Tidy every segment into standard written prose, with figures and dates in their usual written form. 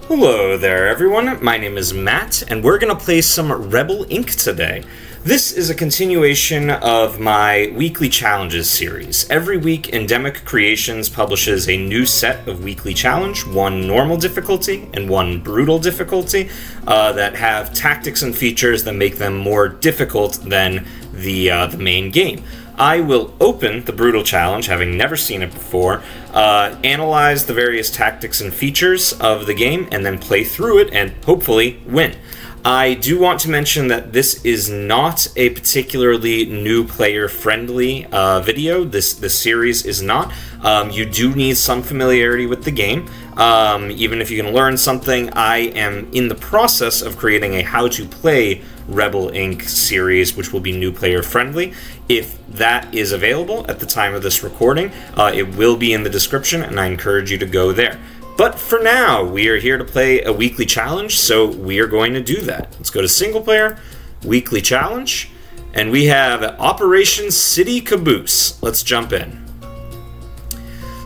Hello there, everyone. My name is Matt, and we're going to play some Rebel Inc. today. This is a continuation of my weekly challenges series. Every week, Ndemic Creations publishes a new set of weekly challenge, one normal difficulty and one brutal difficulty, that have tactics and features that make them more difficult than the main game. I will open the Brutal Challenge, having never seen it before, analyze the various tactics and features of the game, and then play through it and hopefully win. I do want to mention that this is not a particularly new player-friendly video. This series is not. You do need some familiarity with the game. Even if you can learn something, I am in the process of creating a how-to-play Rebel Inc. series, which will be new player-friendly. If that is available at the time of this recording, it will be in the description, and I encourage you to go there. But for now, we are here to play a weekly challenge, so we are going to do that. Let's go to single player, weekly challenge, and we have Operation City Caboose. Let's jump in.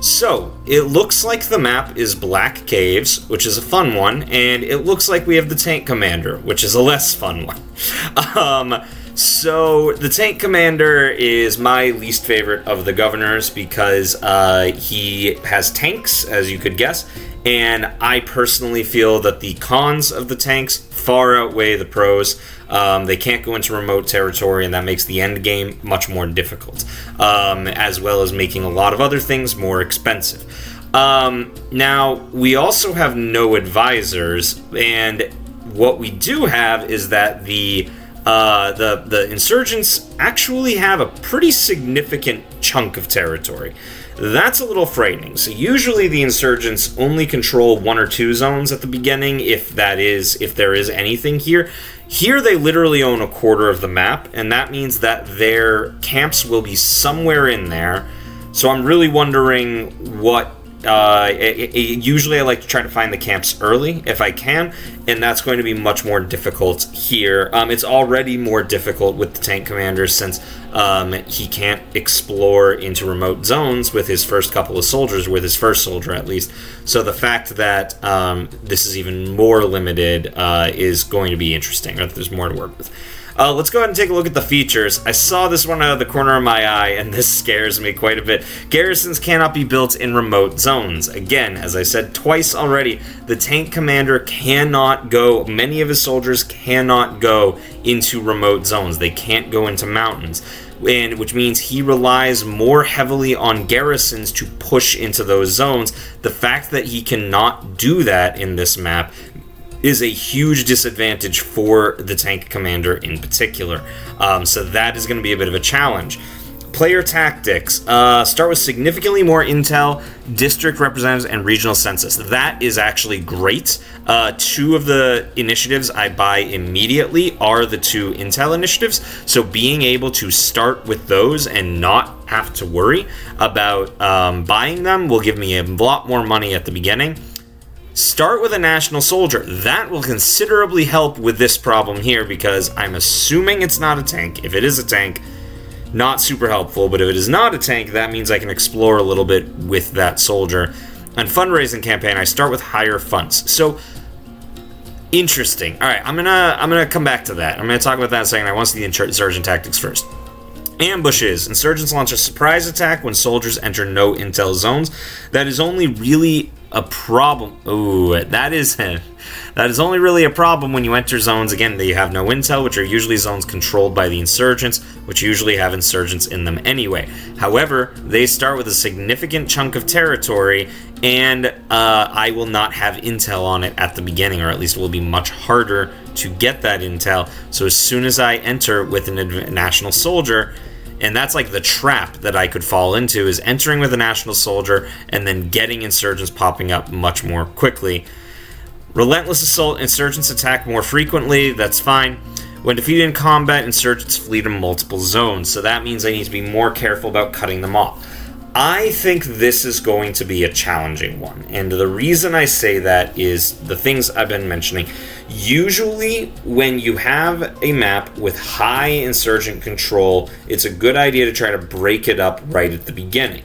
So, it looks like the map is Black Caves, which is a fun one, and it looks like we have the Tank Commander, which is a less fun one. So, the Tank Commander is my least favorite of the governors because he has tanks, as you could guess, and I personally feel that the cons of the tanks far outweigh the pros. They can't go into remote territory, and that makes the end game much more difficult, as well as making a lot of other things more expensive. Now, we also have no advisors, and what we do have is that the insurgents actually have a pretty significant chunk of territory. That's a little frightening. So usually the insurgents only control one or two zones at the beginning, if there is anything here. Here they literally own a quarter of the map, and that means that their camps will be somewhere in there. So I'm really wondering what... usually I like to try to find the camps early if I can, and that's going to be much more difficult here. It's already more difficult with the Tank Commander since he can't explore into remote zones with his first couple of soldiers, with his first soldier at least. So the fact that this is even more limited is going to be interesting. There's more to work with. Let's go ahead and take a look at the features. I saw this one out of the corner of my eye, and this scares me quite a bit. Garrisons cannot be built in remote zones. Again, as I said twice already, the Tank Commander cannot go, many of his soldiers cannot go into remote zones. They can't go into mountains, which means he relies more heavily on garrisons to push into those zones. The fact that he cannot do that in this map is a huge disadvantage for the Tank Commander in particular. So that is going to be a bit of a challenge. Player tactics. Start with significantly more intel, district representatives, and regional census. That is actually great. Two of the initiatives I buy immediately are the two intel initiatives. So being able to start with those and not have to worry about buying them will give me a lot more money at the beginning. Start with a national soldier. That will considerably help with this problem here because I'm assuming it's not a tank. If it is a tank, not super helpful, but if it is not a tank, that means I can explore a little bit with that soldier. On fundraising campaign, I start with higher funds. So, interesting. All right, I'm gonna come back to that. I'm gonna talk about that in a second. I want to see the insurgent tactics first. Ambushes. Insurgents launch a surprise attack when soldiers enter no intel zones. That is only really a problem. Ooh, that is only really a problem when you enter zones, again, that you have no intel, which are usually zones controlled by the insurgents, which usually have insurgents in them anyway. However, they start with a significant chunk of territory, and I will not have intel on it at the beginning, or at least it will be much harder to get that intel. So as soon as I enter with a national soldier, and that's like the trap that I could fall into, is entering with a national soldier and then getting insurgents popping up much more quickly. Relentless assault, insurgents attack more frequently, that's fine. When defeated in combat, insurgents flee to multiple zones, so that means I need to be more careful about cutting them off. I think this is going to be a challenging one, and the reason I say that is the things I've been mentioning. Usually, when you have a map with high insurgent control, it's a good idea to try to break it up right at the beginning.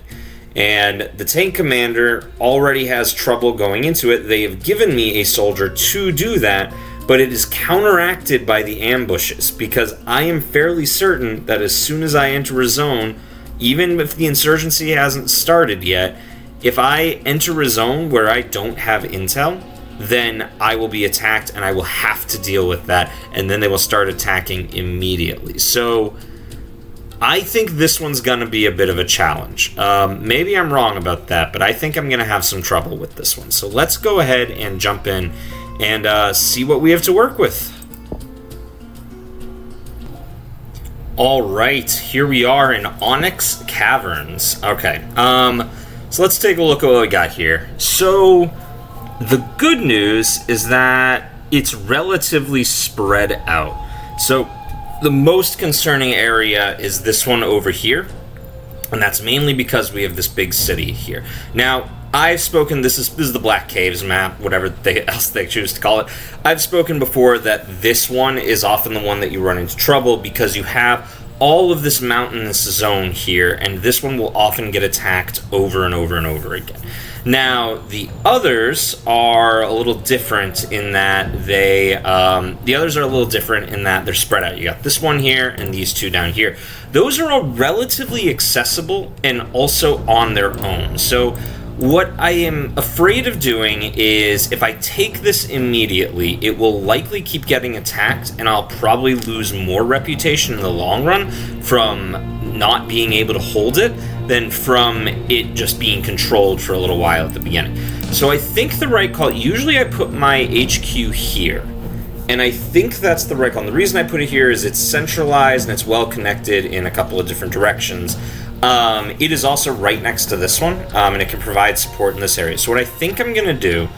And the tank commander already has trouble going into it. They have given me a soldier to do that, but it is counteracted by the ambushes, because I am fairly certain that as soon as I enter a zone, even if the insurgency hasn't started yet, if I enter a zone where I don't have intel, then I will be attacked and I will have to deal with that, and then they will start attacking immediately. So I think this one's going to be a bit of a challenge. Maybe I'm wrong about that, but I think I'm going to have some trouble with this one. So let's go ahead and jump in and see what we have to work with. All right, here we are in Onyx Caverns. Okay, so let's take a look at what we got here. So the good news is that it's relatively spread out. So the most concerning area is this one over here, and that's mainly because we have this big city here. Now, I've spoken, this is the Black Caves map, whatever else they choose to call it. I've spoken before that this one is often the one that you run into trouble because you have all of this mountainous zone here, and this one will often get attacked over and over and over again. Now, the others are a little different in that they're spread out. You got this one here and these two down here. Those are all relatively accessible and also on their own. So what I am afraid of doing is if I take this immediately, it will likely keep getting attacked, and I'll probably lose more reputation in the long run from not being able to hold it than from it just being controlled for a little while at the beginning. So I think the right call, usually I put my HQ here, and I think that's the right call. And the reason I put it here is it's centralized and it's well connected in a couple of different directions. It is also right next to this one, and it can provide support in this area. So what I think I'm going to do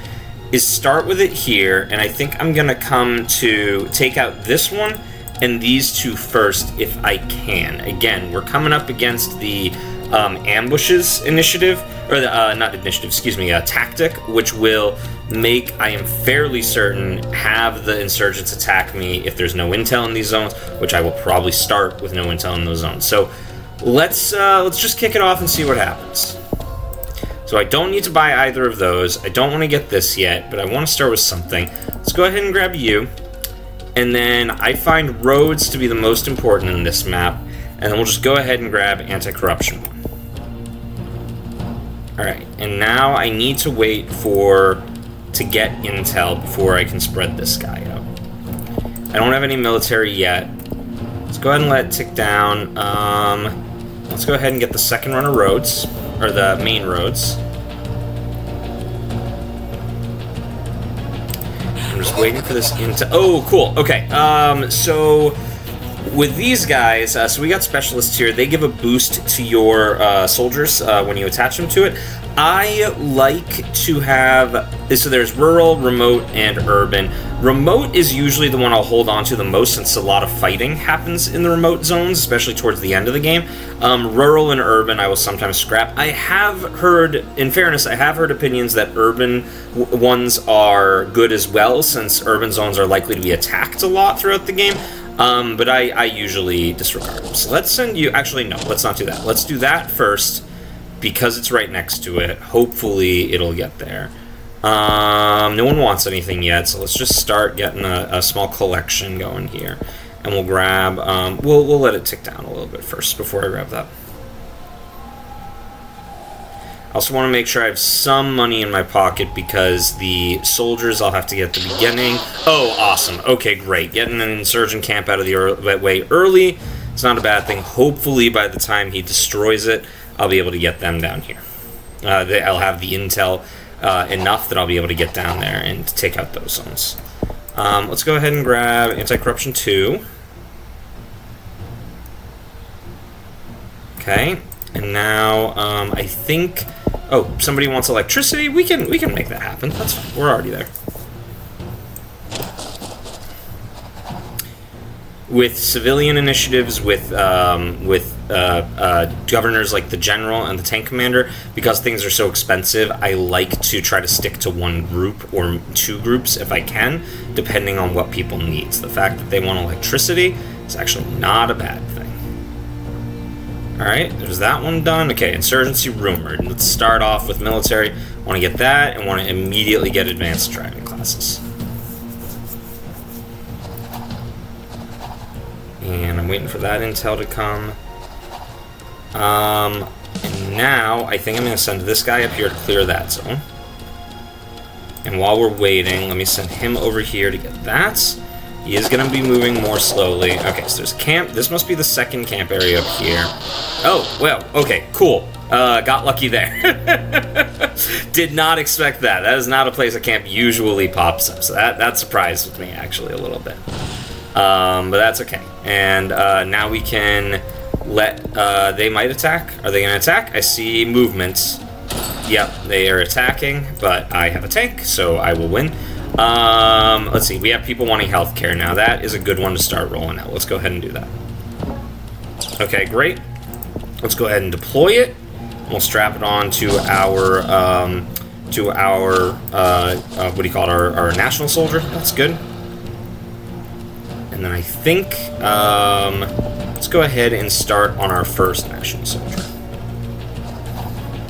is start with it here, and I think I'm going to come to take out this one and these two first if I can. Again, we're coming up against the ambushes initiative, or the, tactic, which will make, I am fairly certain, have the insurgents attack me if there's no intel in these zones, which I will probably start with no intel in those zones. So let's just kick it off and see what happens. So I don't need to buy either of those. I don't want to get this yet, but I want to start with something. Let's go ahead and grab you. And then I find roads to be the most important in this map. And then we'll just go ahead and grab anti-corruption one. Alright, and now I need to wait to get intel before I can spread this guy out. I don't have any military yet. Let's go ahead and let it tick down. Let's go ahead and get the second run of roads, or the main roads. I'm just waiting for this intel. Oh, cool. Okay. So with these guys, so we got specialists here. They give a boost to your soldiers when you attach them to it. I like to have, so there's rural, remote, and urban. Remote is usually the one I'll hold on to the most, since a lot of fighting happens in the remote zones, especially towards the end of the game. Rural and urban I will sometimes scrap. I have heard, in fairness, I have heard opinions that urban ones are good as well, since urban zones are likely to be attacked a lot throughout the game. But I usually disregard them. So let's send you, actually no, let's not do that. Let's do that first, because it's right next to it. Hopefully it'll get there. No one wants anything yet, so let's just start getting a small collection going here. And we'll grab, we'll let it tick down a little bit first before I grab that. I also want to make sure I have some money in my pocket because the soldiers I'll have to get at the beginning. Oh, awesome. Okay, great. Getting an insurgent camp out of the way early. It's not a bad thing. Hopefully by the time he destroys it, I'll be able to get them down here. I'll have the intel enough that I'll be able to get down there and take out those zones. Let's go ahead and grab Anti-Corruption 2. Okay, and now I think... Oh, somebody wants electricity? We can make that happen. That's fine. We're already there. With civilian initiatives, with governors like the general and the tank commander, because things are so expensive, I like to try to stick to one group or two groups if I can, depending on what people need. So the fact that they want electricity is actually not a bad thing. Alright, there's that one done. Okay, insurgency rumored. Let's start off with military. Want to get that, and want to immediately get advanced driving classes. And I'm waiting for that intel to come. And now, I think I'm going to send this guy up here to clear that zone. And while we're waiting, let me send him over here to get that. He is going to be moving more slowly. Okay, so there's camp. This must be the second camp area up here. Oh, well, okay, cool. Got lucky there. Did not expect that. That is not a place a camp usually pops up. So that surprised me, actually, a little bit. But that's okay. And now we can let... they might attack. Are they going to attack? I see movements. Yep, they are attacking, but I have a tank, so I will win. Let's see, we have people wanting healthcare now. That is a good one to start rolling out. Let's go ahead and do that. Okay, great. Let's go ahead and deploy it. We'll strap it on to our, what do you call it, our national soldier. That's good. And then I think, let's go ahead and start on our first national soldier.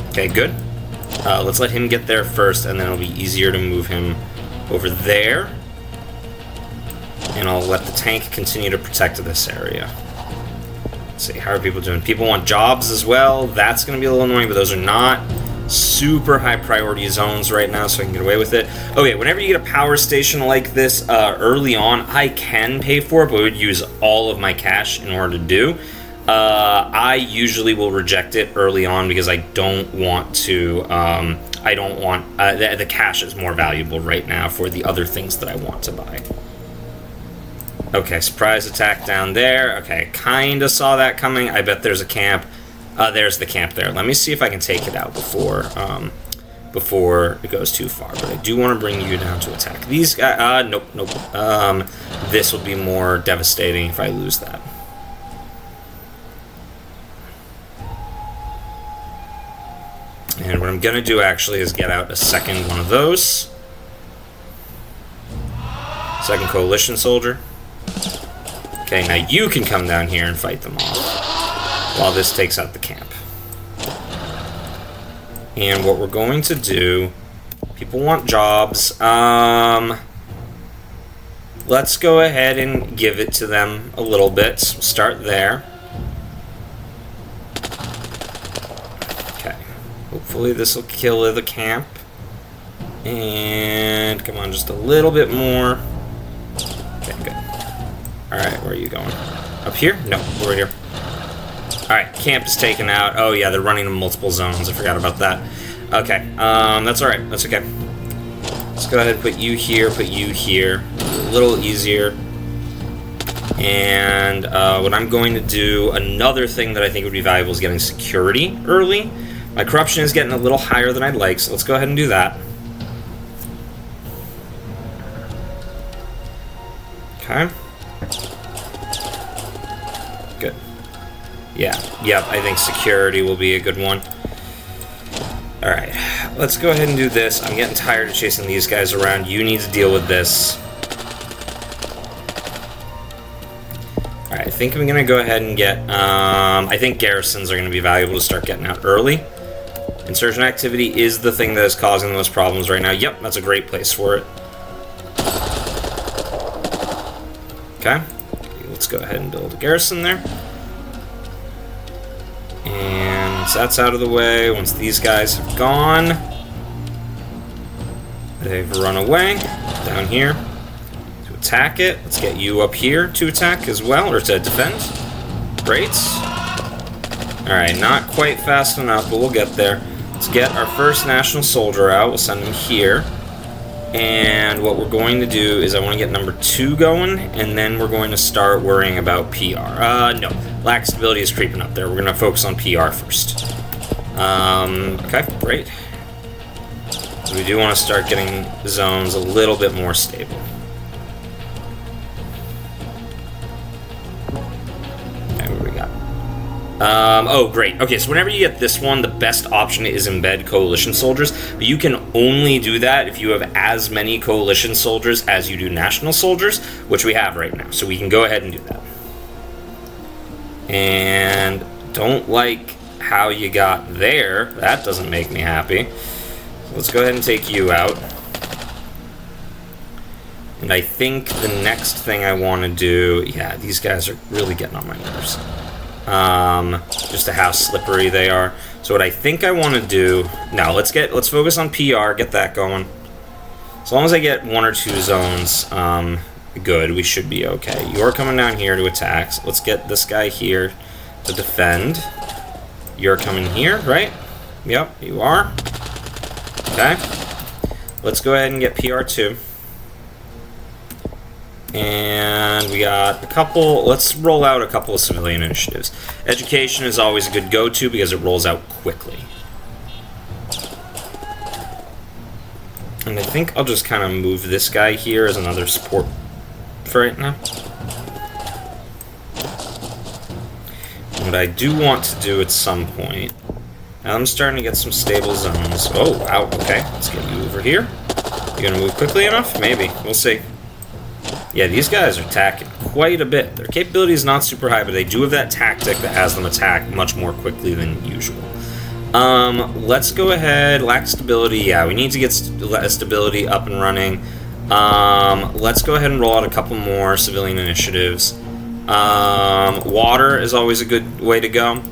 Okay, good. Let's let him get there first, and then it'll be easier to move him over there. And I'll let the tank continue to protect this area. Let's see, how are people doing? People want jobs as well. That's going to be a little annoying, but those are not super high priority zones right now, so I can get away with it. Okay, whenever you get a power station like this early on, I can pay for it, but I would use all of my cash in order to do. I usually will reject it early on because I don't want to, the cash is more valuable right now for the other things that I want to buy. Okay, surprise attack down there. Okay, kinda saw that coming. I bet there's a camp. There's the camp there. Let me see if I can take it out before it goes too far. But I do want to bring you down to attack these guys. Nope. This will be more devastating if I lose that. And what I'm going to do, actually, is get out a second one of those. Second coalition soldier. Okay, now you can come down here and fight them off while this takes out the camp. And what we're going to do... People want jobs. Let's go ahead and give it to them a little bit. So start there. Hopefully this will kill the camp. And come on, just a little bit more. Okay, good. Alright, where are you going? Up here? No, we're right here. Alright, camp is taken out. Oh yeah, they're running in multiple zones. I forgot about that. Okay, that's alright. That's okay. Let's go ahead and put you here, A little easier. And what I'm going to do, another thing that I think would be valuable is getting security early. My corruption is getting a little higher than I'd like, so let's go ahead and do that. Okay. Good. Yeah, yep, I think security will be a good one. Alright, let's go ahead and do this. I'm getting tired of chasing these guys around. You need to deal with this. Alright, I think I'm going to go ahead and get... I think garrisons are going to be valuable to start getting out early. Insurgent activity is the thing that is causing the most problems right now. Yep, that's a great place for it. Okay, let's go ahead and build a garrison there. And once that's out of the way, once these guys have gone, they've run away down here to attack it. Let's get you up here to attack as well, or to defend. Great. Alright, not quite fast enough, but we'll get there. Let's get our first national soldier out. We'll send him here. And what we're going to do is I want to get number 2 going, and then we're going to start worrying about PR. No. Lack stability is creeping up there. We're going to focus on PR first. Okay, great. So we do want to start getting zones a little bit more stable. Oh, great. Okay, so whenever you get this one, the best option is embed coalition soldiers, but you can only do that if you have as many coalition soldiers as you do national soldiers, which we have right now, so we can go ahead and do that. And don't like how you got there. That doesn't make me happy. Let's go ahead and take you out. And I think the next thing I want to do... Yeah, these guys are really getting on my nerves. Just to how slippery they are. So what I think I want to do... Now, let's focus on PR, get that going. As long as I get 1 or 2 zones, good, we should be okay. You're coming down here to attack. So let's get this guy here to defend. You're coming here, right? Yep, you are. Okay. Let's go ahead and get PR2. And we got a couple... Let's roll out a couple of civilian initiatives. Education is always a good go-to because it rolls out quickly. And I think I'll just kind of move this guy here as another support for right now. What I do want to do at some point... Now I'm starting to get some stable zones. Oh, wow, okay. Let's get you over here. You gonna move quickly enough? Maybe. We'll see. Yeah, these guys are attacking quite a bit. Their capability is not super high, but they do have that tactic that has them attack much more quickly than usual. Let's go ahead. Lack stability. Yeah, we need to get stability up and running. Let's go ahead and roll out a couple more civilian initiatives. Water is always a good way to go.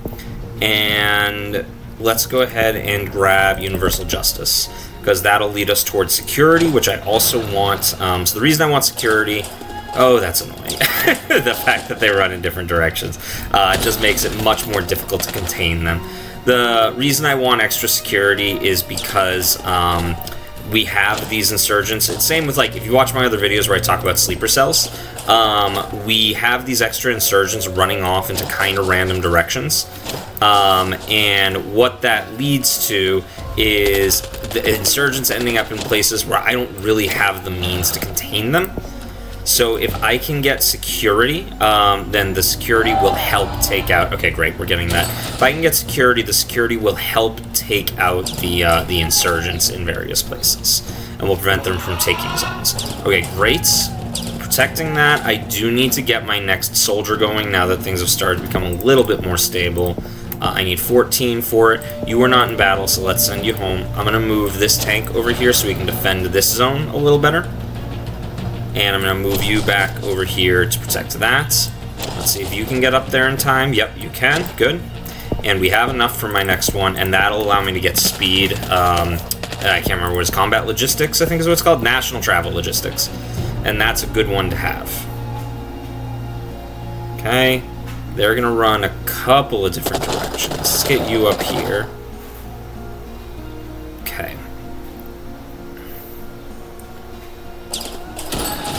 And let's go ahead and grab universal justice, because that'll lead us towards security, which I also want. So the reason I want security... Oh, that's annoying. The fact that they run in different directions just makes it much more difficult to contain them. The reason I want extra security is because we have these insurgents. It's same with, like, if you watch my other videos where I talk about sleeper cells, we have these extra insurgents running off into kind of random directions. And what that leads to is the insurgents ending up in places where I don't really have the means to contain them. So if I can get security, then the security will help take out... Okay, great, we're getting that. If I can get security, the security will help take out the insurgents in various places, and will prevent them from taking zones. Okay, great. Protecting that. I do need to get my next soldier going now that things have started to become a little bit more stable. I need 14 for it. You are not in battle, so let's send you home. I'm going to move this tank over here so we can defend this zone a little better. And I'm going to move you back over here to protect that. Let's see if you can get up there in time. Yep, you can. Good. And we have enough for my next one, and that'll allow me to get speed. I can't remember what it's called. Combat logistics, I think is what it's called. National travel logistics. And that's a good one to have. Okay. They're going to run a couple of different directions. Let's get you up here. Okay.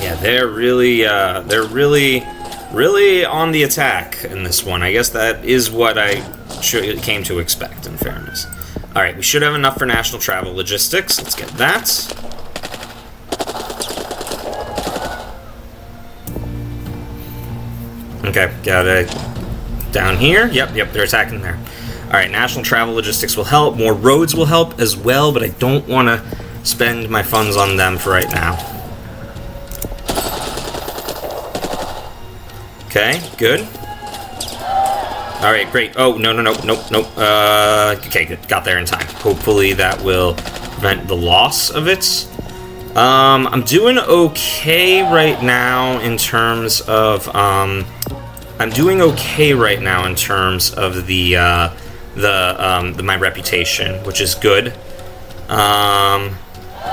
Yeah, they're really on the attack in this one. I guess that is what I came to expect, in fairness. All right, we should have enough for national travel logistics. Let's get that. Okay, got it down here. Yep, they're attacking there. All right, national travel logistics will help. More roads will help as well, but I don't want to spend my funds on them for right now. Okay, good. All right, great. Oh, no. Okay, good. Got there in time. Hopefully that will prevent the loss of it. I'm doing okay right now in terms of my reputation, which is good.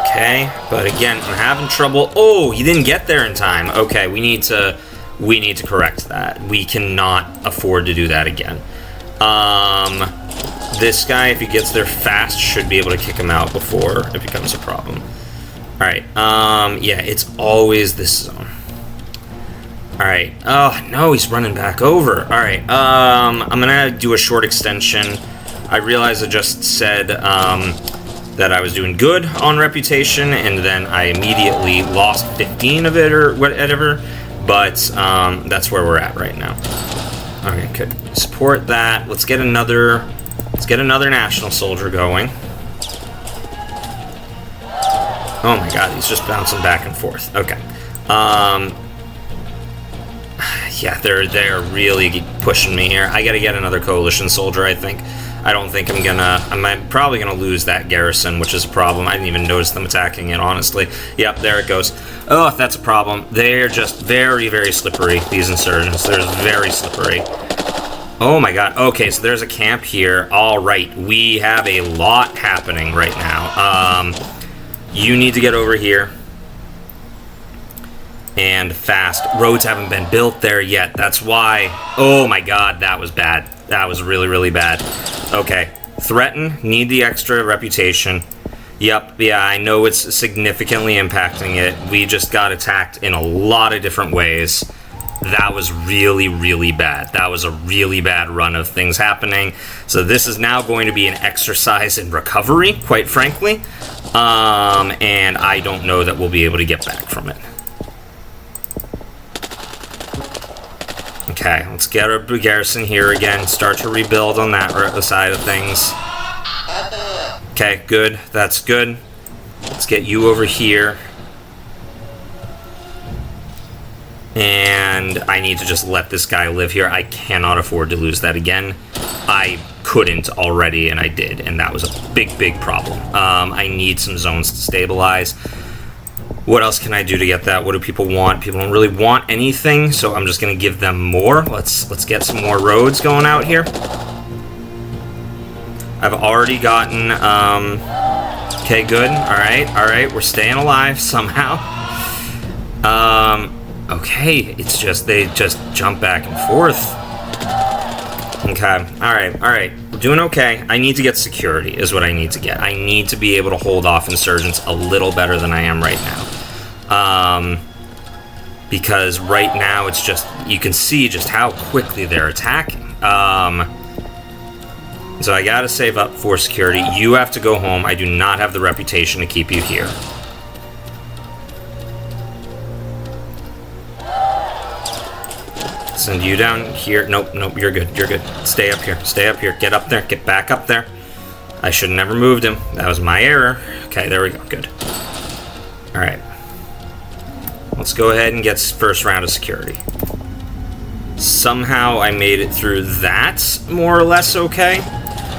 Okay, but again, I'm having trouble. Oh, you didn't get there in time. Okay, we need to correct that. We cannot afford to do that again. This guy, if he gets there fast, should be able to kick him out before it becomes a problem. Alright, yeah, it's always this zone. Alright, oh, no, he's running back over. Alright, I'm gonna do a short extension. I realize I just said, that I was doing good on reputation, and then I immediately lost 15 of it, or whatever. But that's where we're at right now. Okay, good. Support that. Let's get another national soldier going. Oh my god, he's just bouncing back and forth. Okay. Yeah, they're really pushing me here. I gotta get another coalition soldier, I think. I don't think I'm probably gonna lose that garrison, which is a problem. I didn't even notice them attacking it, honestly. Yep, there it goes. Oh, that's a problem. They're just very, very slippery, these insurgents. They're very slippery. Oh my god. Okay, so there's a camp here. Alright, we have a lot happening right now. You need to get over here. And fast. Roads haven't been built there yet. That's why. Oh my god, that was bad. That was really, really bad. Okay. Threaten. Need the extra reputation. Yep. Yeah, I know it's significantly impacting it. We just got attacked in a lot of different ways. That was really, really bad. That was a really bad run of things happening. So this is now going to be an exercise in recovery, quite frankly. And I don't know that we'll be able to get back from it. Okay, let's get our garrison here again. Start to rebuild on that side of things. Okay, good. That's good. Let's get you over here. And I need to just let this guy live here. I cannot afford to lose that again. I couldn't already, and I did, and that was a big, big problem. I need some zones to stabilize. What else can I do to get that? What do people want? People don't really want anything, so I'm just going to give them more. Let's get some more roads going out here. I've already gotten... okay, good. Alright. We're staying alive somehow. Okay, it's just... they just jump back and forth. Okay, alright. We're doing okay. I need to get security, is what I need to get. I need to be able to hold off insurgents a little better than I am right now. Because right now it's just... you can see just how quickly they're attacking. So I gotta save up for security. You have to go home. I do not have the reputation to keep you here. Send you down here. Nope, you're good. Stay up here. Get up there. Get back up there. I should have never moved him. That was my error. Okay, there we go. Good. Alright. Let's go ahead and get first round of security. Somehow I made it through that more or less okay.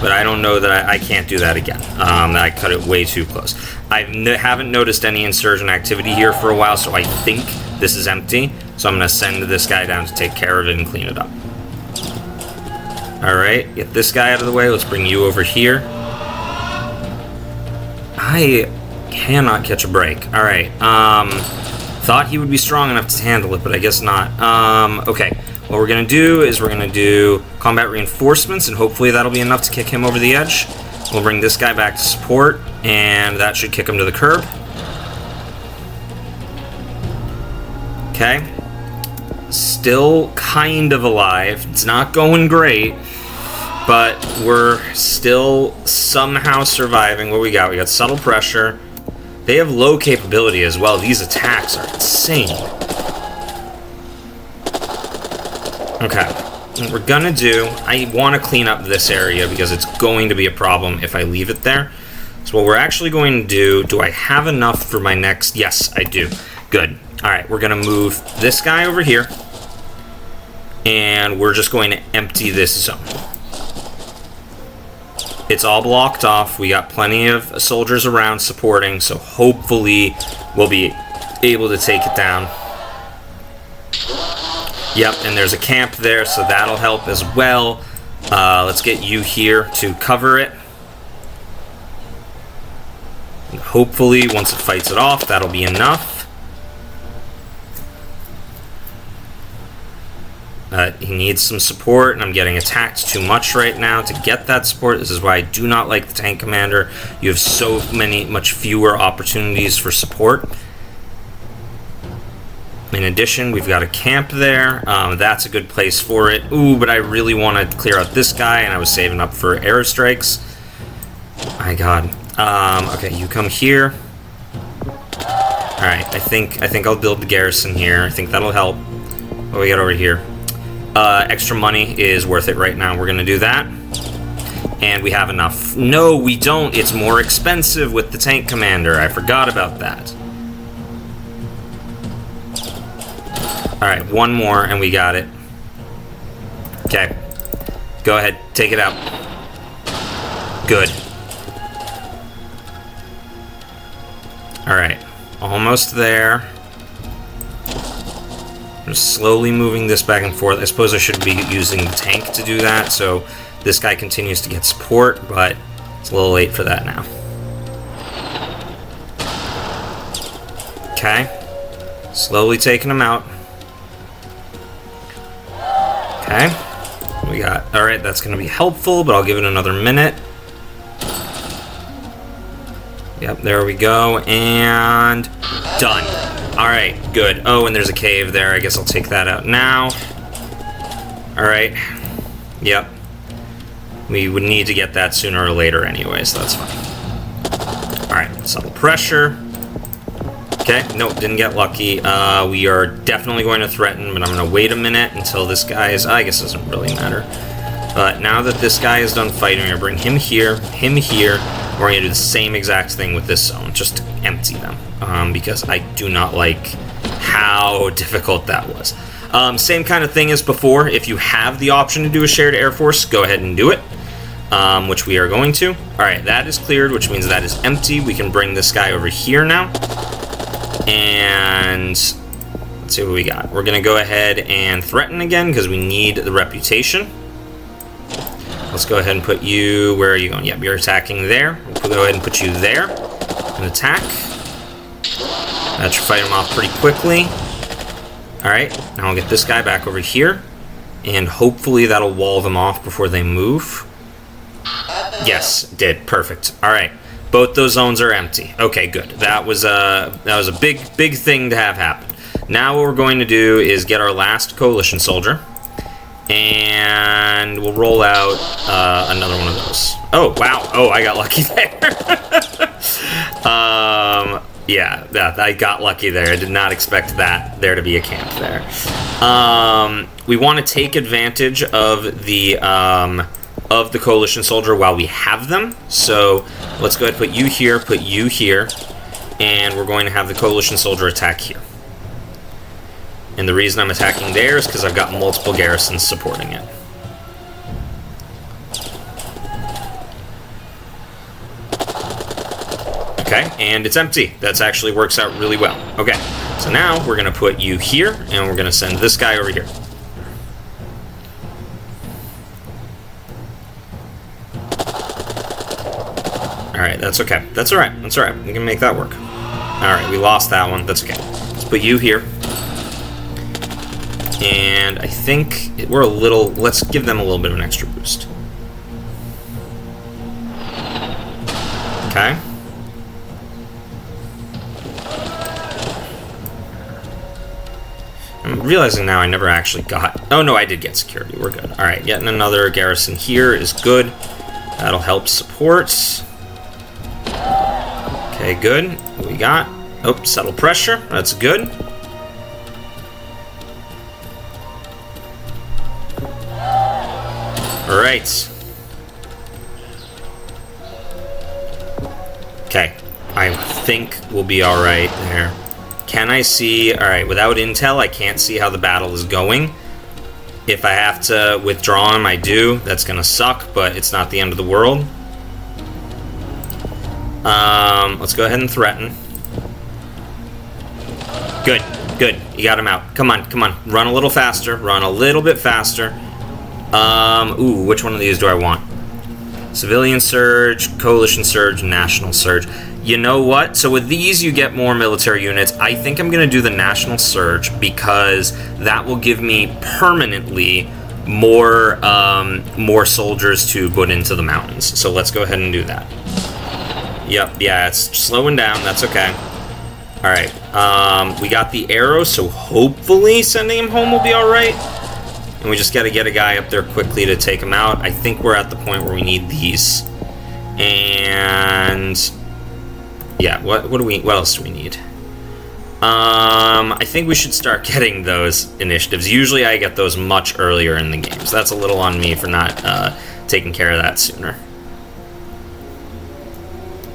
But I don't know that I can't do that again. I cut it way too close. I haven't noticed any insurgent activity here for a while, so I think this is empty. So I'm going to send this guy down to take care of it and clean it up. Alright, get this guy out of the way. Let's bring you over here. I cannot catch a break. Alright, thought he would be strong enough to handle it, but I guess not. Okay, what we're going to do is we're going to do combat reinforcements, and hopefully that'll be enough to kick him over the edge. We'll bring this guy back to support, and that should kick him to the curb. Okay. Still kind of alive. It's not going great, but we're still somehow surviving. What we got? We got subtle pressure. They have low capability as well. These attacks are insane. Okay. What we're gonna do, I want to clean up this area because it's going to be a problem if I leave it there. So what we're actually going to do I have enough for my next... yes, I do. Good. Alright, we're gonna move this guy over here. And we're just going to empty this zone. It's all blocked off. We got plenty of soldiers around supporting, so hopefully we'll be able to take it down. Yep, and there's a camp there, so that'll help as well. Let's get you here to cover it. And hopefully, once it fights it off, that'll be enough. He needs some support, and I'm getting attacked too much right now to get that support. This is why I do not like the tank commander. You have so much fewer opportunities for support. In addition, we've got a camp there. That's a good place for it. Ooh, but I really want to clear out this guy, and I was saving up for airstrikes. My God. Okay, you come here. All right, I think I'll build the garrison here. I think that'll help. What do we got over here? Extra money is worth it right now. We're going to do that. And we have enough. No, we don't. It's more expensive with the tank commander. I forgot about that. Alright, one more and we got it. Okay. Go ahead, take it out. Good. Alright, almost there. I'm just slowly moving this back and forth. I suppose I should be using the tank to do that, so this guy continues to get support, but it's a little late for that now. Okay. Slowly taking him out. Okay. We got... Alright, that's going to be helpful, but I'll give it another minute. Yep, there we go, and... done. Alright, good. Oh, and there's a cave there. I guess I'll take that out now. Alright. Yep. We would need to get that sooner or later anyway, so that's fine. Alright, subtle pressure. Okay, nope, didn't get lucky. We are definitely going to threaten, but I'm going to wait a minute until this guy is... I guess it doesn't really matter. But now that this guy is done fighting, we're going to bring him here. We're going to do the same exact thing with this zone, just to empty them. Because I do not like how difficult that was. Same kind of thing as before. If you have the option to do a shared Air Force, go ahead and do it. Which we are going to. Alright, that is cleared, which means that is empty. We can bring this guy over here now. And let's see what we got. We're going to go ahead and threaten again because we need the reputation. Let's go ahead and put you... Where are you going? Yep, you're attacking there. We'll go ahead and put you there and attack. That should fight him off pretty quickly. Alright, now I'll get this guy back over here. And hopefully that'll wall them off before they move. Yes, it did. Perfect. Alright. Both those zones are empty. Okay, good. That was a big thing to have happen. Now what we're going to do is get our last coalition soldier. And we'll roll out another one of those. Oh, wow. Oh, I got lucky there. Yeah, I got lucky there. I did not expect there to be a camp there. We want to take advantage of the coalition soldier while we have them. So let's go ahead and put you here, and we're going to have the coalition soldier attack here. And the reason I'm attacking there is because I've got multiple garrisons supporting it. Okay, and it's empty. That actually works out really well. Okay, so now we're going to put you here, and we're going to send this guy over here. Alright, that's okay. That's alright. That's alright. We can make that work. Alright, we lost that one. That's okay. Let's put you here. And I think we're a little... Let's give them a little bit of an extra boost. Okay. I'm realizing now I never actually got... Oh, no, I did get security. We're good. Alright, yet another garrison here is good. That'll help support. Okay, good. What we got? Oh, subtle pressure. That's good. Alright. Okay. I think we'll be alright there. Can I see... Alright, without intel, I can't see how the battle is going. If I have to withdraw him, I do. That's gonna suck, but it's not the end of the world. Let's go ahead and threaten. Good, good. You got him out. Come on, come on. Run a little faster. Run a little bit faster. Ooh, which one of these do I want? Civilian surge, coalition surge, national surge. You know what? So with these, you get more military units. I think I'm going to do the national surge because that will give me permanently more soldiers to put into the mountains. So let's go ahead and do that. Yep, yeah, it's slowing down. That's okay. All right. We got the arrow, so hopefully sending him home will be all right. And we just got to get a guy up there quickly to take him out. I think we're at the point where we need these. And yeah, what else do we need? I think we should start getting those initiatives. Usually I get those much earlier in the game, so that's a little on me for not taking care of that sooner.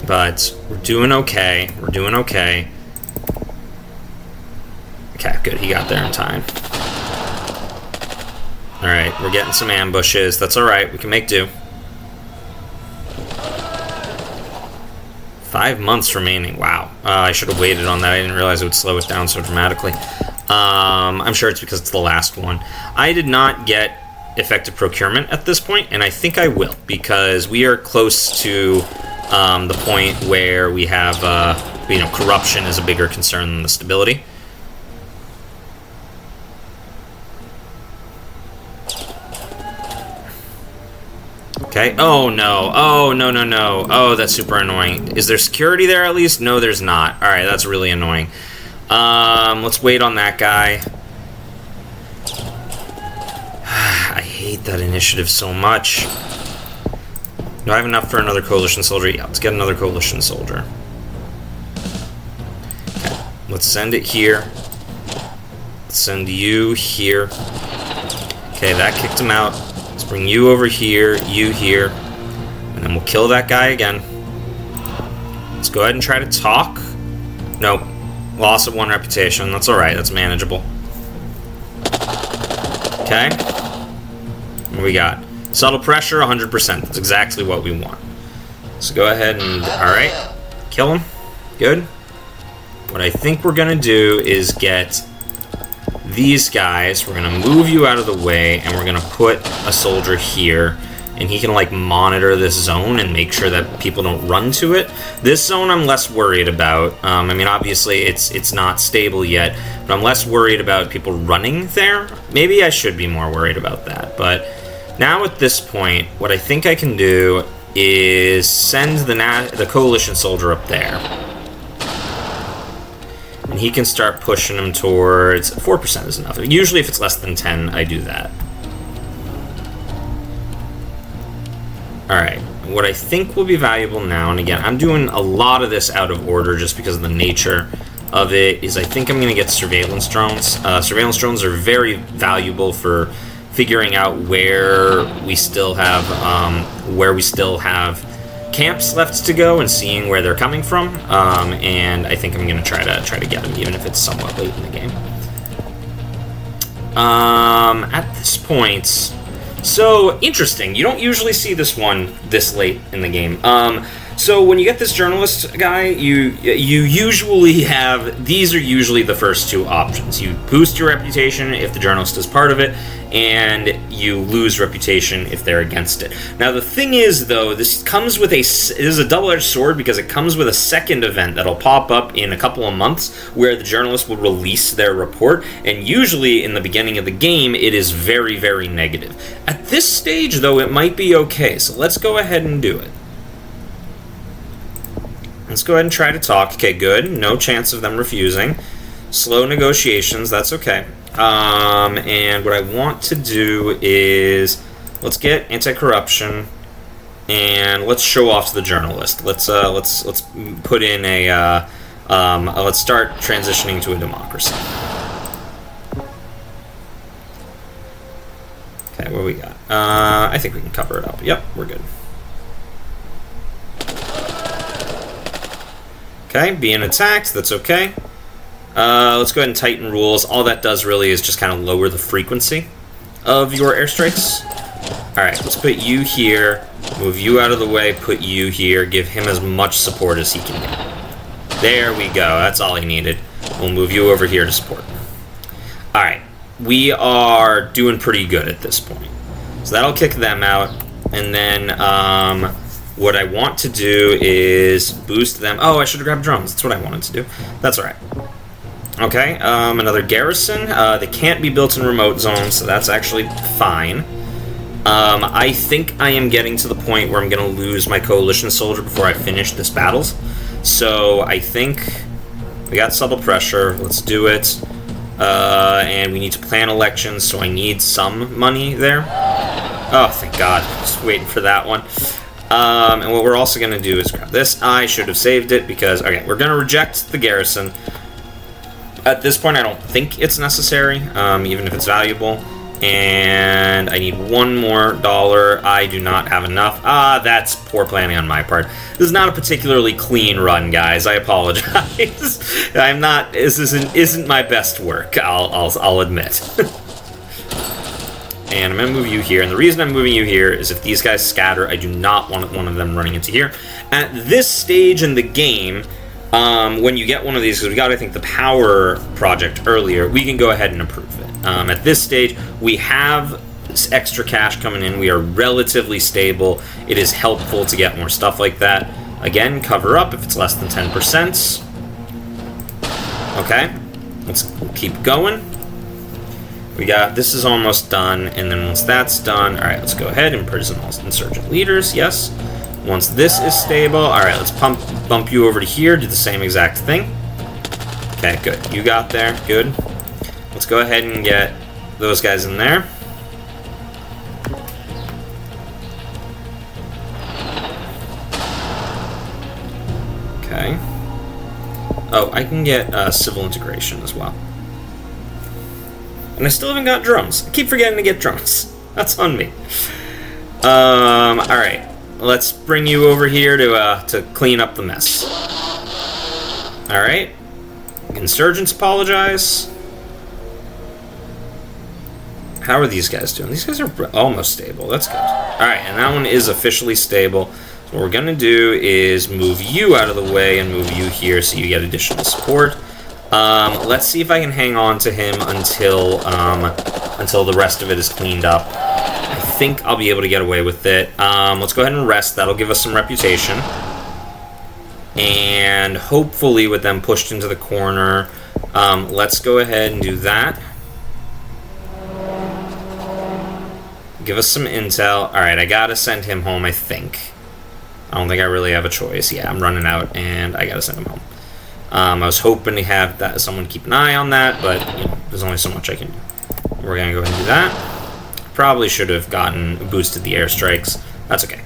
But we're doing okay. We're doing okay. Okay, good. He got there in time. Alright, we're getting some ambushes. That's alright. We can make do. 5 months remaining. Wow. I should have waited on that. I didn't realize it would slow it down so dramatically. I'm sure it's because it's the last one. I did not get effective procurement at this point, and I think I will, because we are close to the point where we have, corruption is a bigger concern than the stability. Okay. Oh, no. Oh, no, no, no. Oh, that's super annoying. Is there security there at least? No, there's not. All right, that's really annoying. Let's wait on that guy. I hate that initiative so much. Do I have enough for another coalition soldier? Yeah, let's get another coalition soldier. Okay, let's send it here. Let's send you here. Okay, that kicked him out. Let's bring you over here, you here, and then we'll kill that guy again. Let's go ahead and try to talk. Nope. Loss of 1 reputation. That's alright. That's manageable. Okay. What we got? Subtle pressure, 100%. That's exactly what we want. So go ahead and... Alright. Kill him. Good. What I think we're going to do is get these guys. We're going to move you out of the way, and we're going to put a soldier here. And he can, like, monitor this zone and make sure that people don't run to it. This zone I'm less worried about. I mean, obviously, it's not stable yet, but I'm less worried about people running there. Maybe I should be more worried about that. But now at this point, what I think I can do is send the coalition soldier up there. And he can start pushing him towards... 4% is enough. Usually, if it's less than 10, I do that. Alright, what I think will be valuable now, and again, I'm doing a lot of this out of order just because of the nature of it, is I think I'm going to get surveillance drones. Surveillance drones are very valuable for figuring out where we still have camps left to go and seeing where they're coming from. And I think I'm going to try to get them, even if it's somewhat late in the game. At this point... So, interesting. You don't usually see this one this late in the game. So when you get this journalist guy, you usually have... These are usually the first two options. You boost your reputation if the journalist is part of it, and you lose reputation if they're against it. Now, the thing is, though, this comes with this is a double-edged sword because it comes with a second event that'll pop up in a couple of months where the journalist will release their report, and usually in the beginning of the game, it is very, very negative. At this stage, though, it might be okay, so let's go ahead and do it. Let's go ahead and try to talk. Okay, good. No chance of them refusing. Slow negotiations, that's okay. And what I want to do is let's get anti-corruption and let's show off to the journalist. Let's put in a let's start transitioning to a democracy. Okay, what do we got? I think we can cover it up. Yep, we're good. Okay, being attacked, that's okay. Let's go ahead and tighten rules. All that does really is just kind of lower the frequency of your airstrikes. Alright, let's put you here, move you out of the way, put you here, give him as much support as he can get. There we go, that's all he needed. We'll move you over here to support. Alright, we are doing pretty good at this point. So that'll kick them out, and then, what I want to do is boost them. Oh, I should have grabbed drones. That's what I wanted to do. That's alright. Okay, another garrison. They can't be built in remote zones, so that's actually fine. I think I am getting to the point where I'm going to lose my coalition soldier before I finish this battle. So I think we got subtle pressure. Let's do it. And we need to plan elections, so I need some money there. Oh, thank God. Just waiting for that one. And what we're also going to do is grab this. I should have saved it because, okay, we're going to reject the garrison. At this point, I don't think it's necessary, even if it's valuable. And I need one more dollar. I do not have enough. That's poor planning on my part. This is not a particularly clean run, guys. I apologize. I'm not. This isn't my best work. I'll admit. And I'm gonna move you here. And the reason I'm moving you here is if these guys scatter, I do not want one of them running into here. At this stage in the game, when you get one of these, because we got, I think, the power project earlier, we can go ahead and approve it. At this stage, we have extra cash coming in. We are relatively stable. It is helpful to get more stuff like that. Again, cover up if it's less than 10%. Okay, let's keep going. We got, this is almost done, and then once that's done, all right, let's go ahead and imprison all insurgent leaders, yes. Once this is stable, all right, let's bump you over to here, do the same exact thing. Okay, good, you got there, good. Let's go ahead and get those guys in there. Okay. Oh, I can get civil integration as well. And I still haven't got drones. I keep forgetting to get drones. That's on me. Alright. Let's bring you over here to clean up the mess. Alright. Insurgents apologize. How are these guys doing? These guys are almost stable. That's good. Alright, and that one is officially stable. So what we're going to do is move you out of the way and move you here so you get additional support. Let's see if I can hang on to him until the rest of it is cleaned up. I think I'll be able to get away with it. Let's go ahead and rest. That'll give us some reputation. And hopefully with them pushed into the corner, let's go ahead and do that. Give us some intel. Alright, I gotta send him home, I think. I don't think I really have a choice. Yeah, I'm running out, and I gotta send him home. I was hoping to have that someone keep an eye on that, but you know, there's only so much I can do. We're gonna go ahead and do that. Probably should have boosted the airstrikes. That's okay.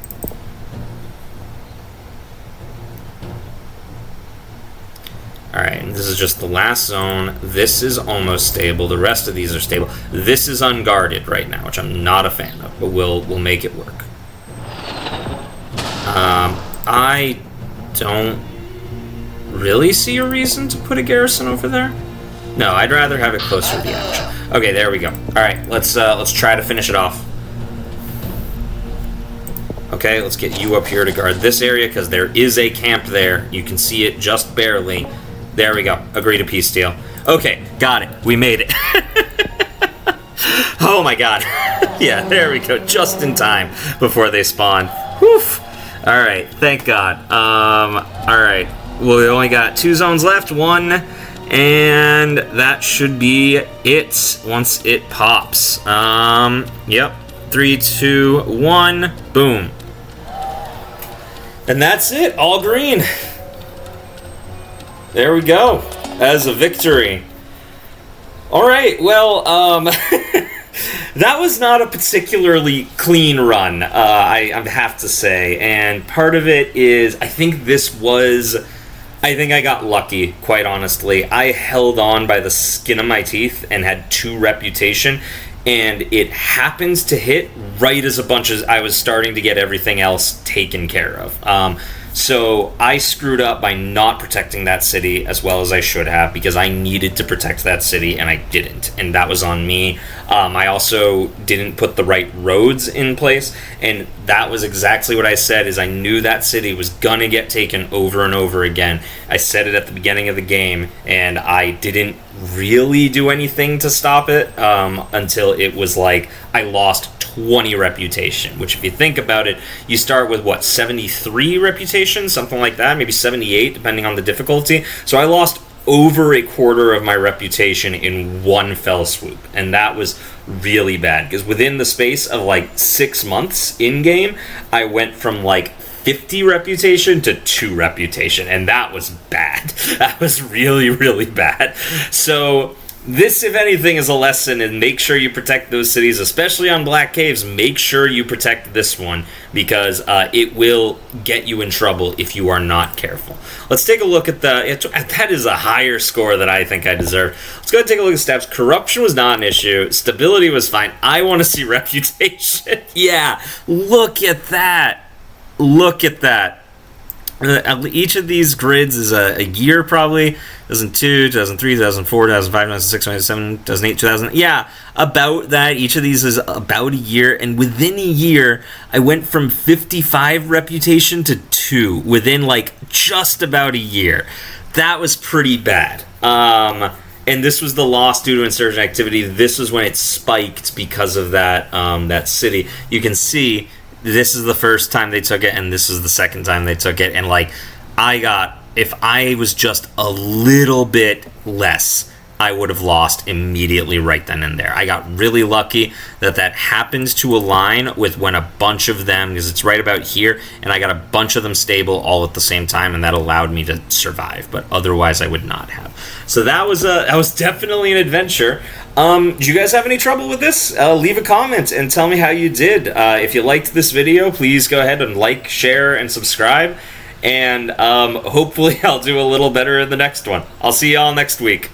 Alright, and this is just the last zone. This is almost stable. The rest of these are stable. This is unguarded right now, which I'm not a fan of, but we'll make it work. I don't really see a reason to put a garrison over there. No, I'd rather have it closer to the action. Okay, there we go. Alright, let's try to finish it off. Okay, let's get you up here to guard this area, because there is a camp there. You can see it just barely. There we go. Agree to peace deal. Okay, got it. We made it. Oh my god. Yeah, there we go. Just in time before they spawn. Whew. Alright, thank god. Alright. Well, we only got 2 zones left. 1. And that should be it once it pops. Yep. 3, 2, 1. Boom. And that's it. All green. There we go. As a victory. Alright, well, that was not a particularly clean run, I have to say. And part of it is, I think I got lucky, quite honestly. I held on by the skin of my teeth and had 2 reputation. And it happens to hit right as I was starting to get everything else taken care of. So I screwed up by not protecting that city as well as I should have, because I needed to protect that city and I didn't, and that was on me. I also didn't put the right roads in place, and that was exactly what I said, is I knew that city was gonna get taken over and over again. I said it at the beginning of the game, and I didn't really do anything to stop it until it was like I lost 20 reputation, which if you think about it, you start with what, 73 reputation, something like that, maybe 78 depending on the difficulty. So I lost over a quarter of my reputation in one fell swoop, and that was really bad, because within the space of like 6 months in game, I went from like 50 reputation to 2 reputation, and that was bad. That was really, really bad. So This, if anything, is a lesson, and make sure you protect those cities, especially on Black Caves. Make sure you protect this one, because it will get you in trouble if you are not careful. Let's take a look at that is a higher score than I think I deserve. Let's go ahead and take a look at stats. Corruption was not an issue. Stability was fine. I want to see reputation. Yeah, look at that. Look at that. Each of these grids is a year, probably. 2002, 2003, 2004, 2005, 2006, 2007, 2008, 2000. Yeah, about that. Each of these is about a year. And within a year, I went from 55 reputation to 2 within, like, just about a year. That was pretty bad. And this was the loss due to insurgent activity. This was when it spiked because of that city. You can see this is the first time they took it, and this is the second time they took it. And, like, if I was just a little bit less, I would have lost immediately right then and there. I got really lucky that happened to align with when a bunch of them, because it's right about here, and I got a bunch of them stable all at the same time, and that allowed me to survive. But otherwise, I would not have. So that was definitely an adventure. Do you guys have any trouble with this? Leave a comment and tell me how you did. If you liked this video, please go ahead and like, share, and subscribe. And hopefully I'll do a little better in the next one. I'll see y'all next week.